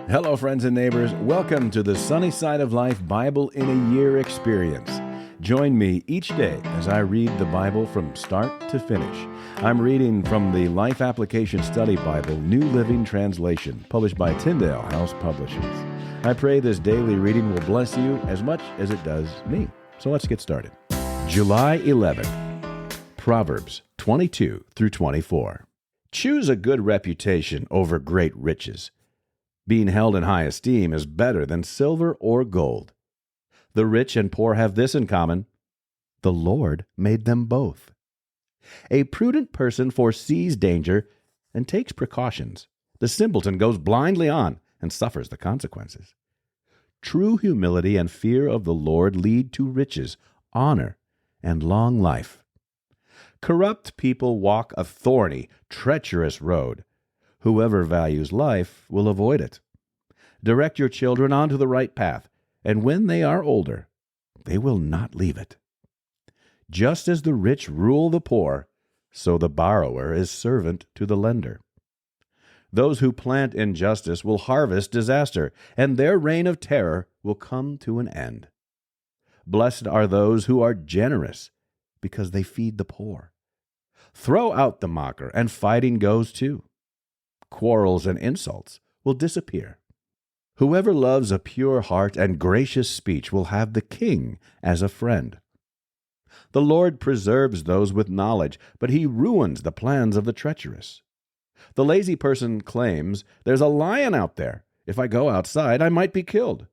Hello, friends and neighbors. Welcome to the Sunny Side of Life Bible in a Year experience. Join me each day as I read the Bible from start to finish. I'm reading from the Life Application Study Bible, New Living Translation, published by Tyndale House Publishers. I pray this daily reading will bless you as much as it does me. So let's get started. July 11th, Proverbs 22 through 24. Choose a good reputation over great riches. Being held in high esteem is better than silver or gold. The rich and poor have this in common: the Lord made them both. A prudent person foresees danger and takes precautions. The simpleton goes blindly on and suffers the consequences. True humility and fear of the Lord lead to riches, honor, and long life. Corrupt people walk a thorny, treacherous road. Whoever values life will avoid it. Direct your children onto the right path, and when they are older, they will not leave it. Just as the rich rule the poor, so the borrower is servant to the lender. Those who plant injustice will harvest disaster, and their reign of terror will come to an end. Blessed are those who are generous, because they feed the poor. Throw out the mocker, and fighting goes too. Quarrels and insults will disappear. Whoever loves a pure heart and gracious speech will have the king as a friend. The Lord preserves those with knowledge, but he ruins the plans of the treacherous. The lazy person claims, "There's a lion out there. If I go outside, I might be killed."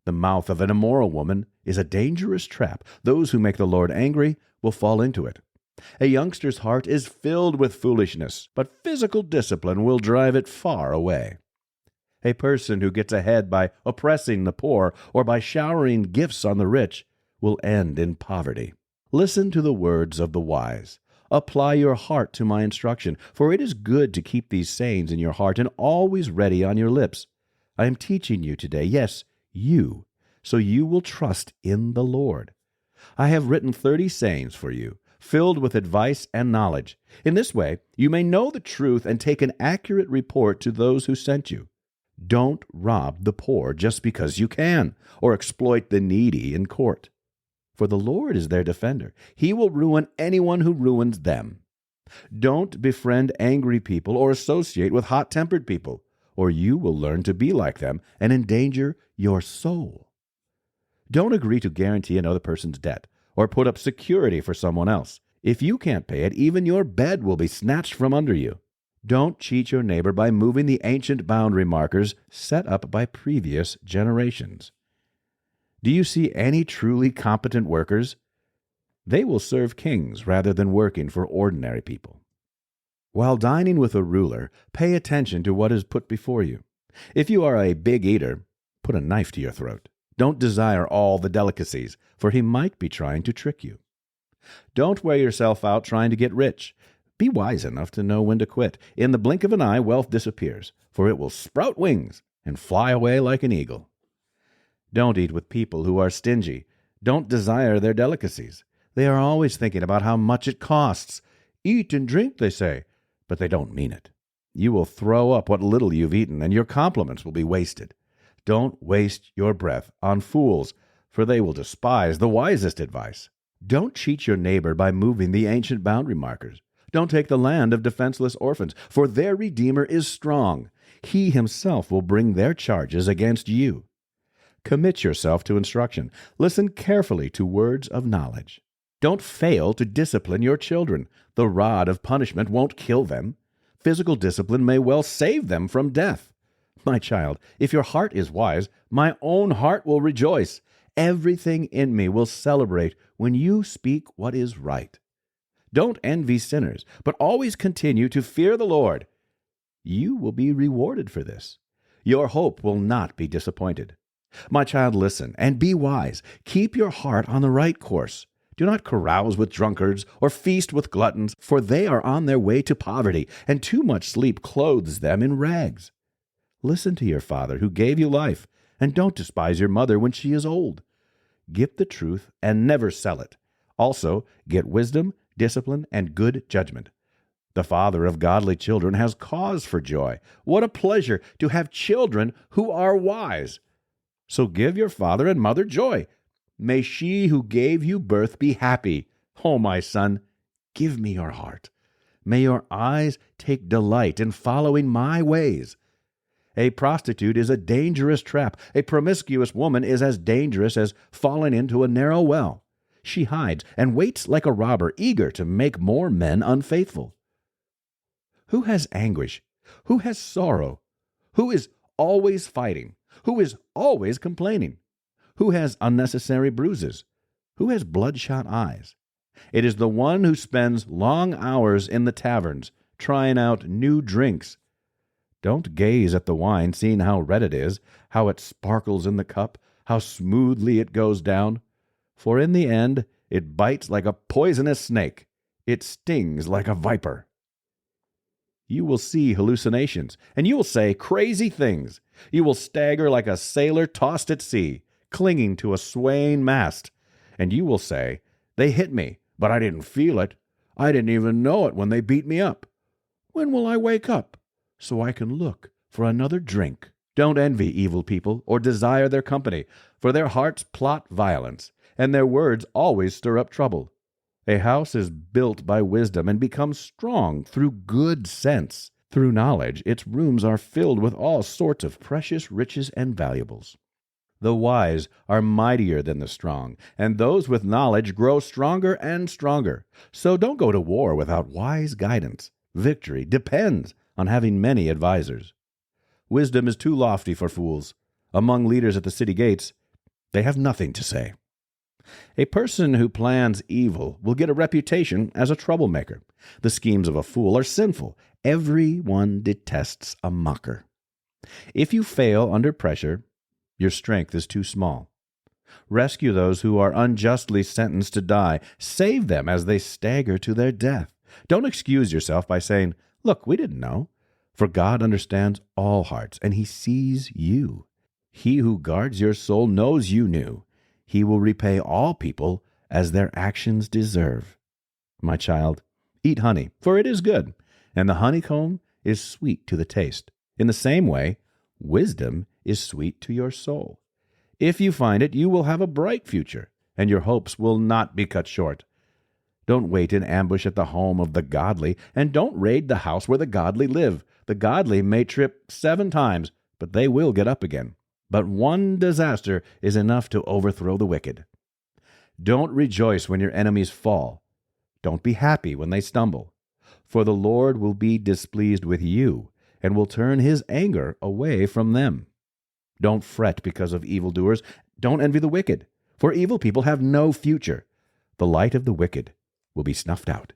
The mouth of an immoral woman is a dangerous trap. Those who make the Lord angry will fall into it. A youngster's heart is filled with foolishness, but physical discipline will drive it far away. A person who gets ahead by oppressing the poor or by showering gifts on the rich will end in poverty. Listen to the words of the wise. Apply your heart to my instruction, for it is good to keep these sayings in your heart and always ready on your lips. I am teaching you today, yes, you, so you will trust in the Lord. I have written 30 sayings for you, filled with advice and knowledge. In this way, you may know the truth and take an accurate report to those who sent you. Don't rob the poor just because you can, or exploit the needy in court. For the Lord is their defender. He will ruin anyone who ruins them. Don't befriend angry people or associate with hot-tempered people, or you will learn to be like them and endanger your soul. Don't agree to guarantee another person's debt, or put up security for someone else. If you can't pay it, even your bed will be snatched from under you. Don't cheat your neighbor by moving the ancient boundary markers set up by previous generations. Do you see any truly competent workers? They will serve kings rather than working for ordinary people. While dining with a ruler, pay attention to what is put before you. If you are a big eater, put a knife to your throat. Don't desire all the delicacies, for he might be trying to trick you. Don't wear yourself out trying to get rich. Be wise enough to know when to quit. In the blink of an eye, wealth disappears, for it will sprout wings and fly away like an eagle. Don't eat with people who are stingy. Don't desire their delicacies. They are always thinking about how much it costs. Eat and drink, they say, but they don't mean it. You will throw up what little you've eaten, and your compliments will be wasted. Don't waste your breath on fools, for they will despise the wisest advice. Don't cheat your neighbor by moving the ancient boundary markers. Don't take the land of defenseless orphans, for their Redeemer is strong. He himself will bring their charges against you. Commit yourself to instruction. Listen carefully to words of knowledge. Don't fail to discipline your children. The rod of punishment won't kill them. Physical discipline may well save them from death. My child, if your heart is wise, my own heart will rejoice. Everything in me will celebrate when you speak what is right. Don't envy sinners, but always continue to fear the Lord. You will be rewarded for this. Your hope will not be disappointed. My child, listen and be wise. Keep your heart on the right course. Do not carouse with drunkards or feast with gluttons, for they are on their way to poverty, and too much sleep clothes them in rags. Listen to your father who gave you life, and don't despise your mother when she is old. Get the truth and never sell it. Also, get wisdom, discipline, and good judgment. The father of godly children has cause for joy. What a pleasure to have children who are wise. So give your father and mother joy. May she who gave you birth be happy. O my son, give me your heart. May your eyes take delight in following my ways. A prostitute is a dangerous trap. A promiscuous woman is as dangerous as falling into a narrow well. She hides and waits like a robber, eager to make more men unfaithful. Who has anguish? Who has sorrow? Who is always fighting? Who is always complaining? Who has unnecessary bruises? Who has bloodshot eyes? It is the one who spends long hours in the taverns, trying out new drinks. Don't gaze at the wine, seeing how red it is, how it sparkles in the cup, how smoothly it goes down. For in the end it bites like a poisonous snake. It stings like a viper. You will see hallucinations, and you will say crazy things. You will stagger like a sailor tossed at sea, clinging to a swaying mast. And you will say, "They hit me, but I didn't feel it. I didn't even know it when they beat me up. When will I wake up so I can look for another drink?" Don't envy evil people or desire their company, for their hearts plot violence, and their words always stir up trouble. A house is built by wisdom and becomes strong through good sense. Through knowledge, its rooms are filled with all sorts of precious riches and valuables. The wise are mightier than the strong, and those with knowledge grow stronger and stronger. So don't go to war without wise guidance. Victory depends on having many advisers. Wisdom is too lofty for fools. Among leaders at the city gates, they have nothing to say. A person who plans evil will get a reputation as a troublemaker. The schemes of a fool are sinful. Everyone detests a mocker. If you fail under pressure, your strength is too small. Rescue those who are unjustly sentenced to die. Save them as they stagger to their death. Don't excuse yourself by saying, "Look, we didn't know." For God understands all hearts, and He sees you. He who guards your soul knows you knew. He will repay all people as their actions deserve. My child, eat honey, for it is good, and the honeycomb is sweet to the taste. In the same way, wisdom is sweet to your soul. If you find it, you will have a bright future, and your hopes will not be cut short. Don't wait in ambush at the home of the godly, and don't raid the house where the godly live. The godly may trip 7 times, but they will get up again. But one disaster is enough to overthrow the wicked. Don't rejoice when your enemies fall. Don't be happy when they stumble. For the Lord will be displeased with you, and will turn His anger away from them. Don't fret because of evildoers. Don't envy the wicked, for evil people have no future. The light of the wicked will be snuffed out.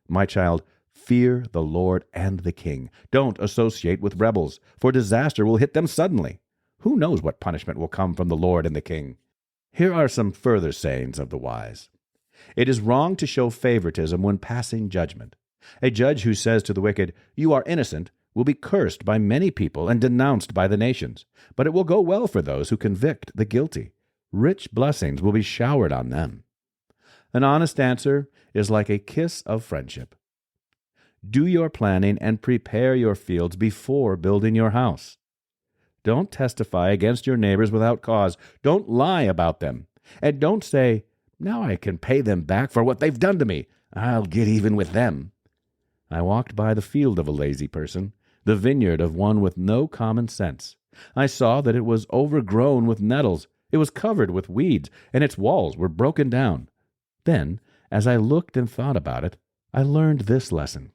My child, fear the Lord and the King. Don't associate with rebels, for disaster will hit them suddenly. Who knows what punishment will come from the Lord and the King? Here are some further sayings of the wise. It is wrong to show favoritism when passing judgment. A judge who says to the wicked, "You are innocent," will be cursed by many people and denounced by the nations. But it will go well for those who convict the guilty. Rich blessings will be showered on them. An honest answer is like a kiss of friendship. Do your planning and prepare your fields before building your house. Don't testify against your neighbors without cause. Don't lie about them. And don't say, "Now I can pay them back for what they've done to me. I'll get even with them." I walked by the field of a lazy person, the vineyard of one with no common sense. I saw that it was overgrown with nettles. It was covered with weeds, and its walls were broken down. Then, as I looked and thought about it, I learned this lesson.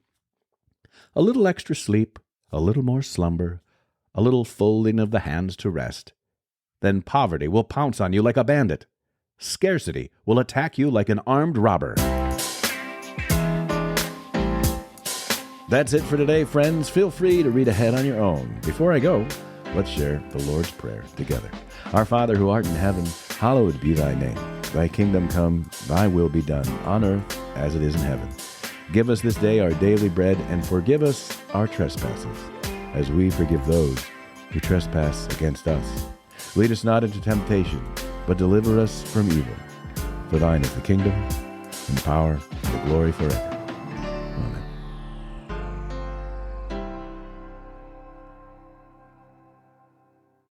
A little extra sleep, a little more slumber, a little folding of the hands to rest. Then poverty will pounce on you like a bandit. Scarcity will attack you like an armed robber. That's it for today, friends. Feel free to read ahead on your own. Before I go, let's share the Lord's Prayer together. Our Father who art in heaven, hallowed be thy name. Thy kingdom come, thy will be done, on earth as it is in heaven. Give us this day our daily bread, and forgive us our trespasses, as we forgive those who trespass against us. Lead us not into temptation, but deliver us from evil. For thine is the kingdom, and the power, and the glory forever.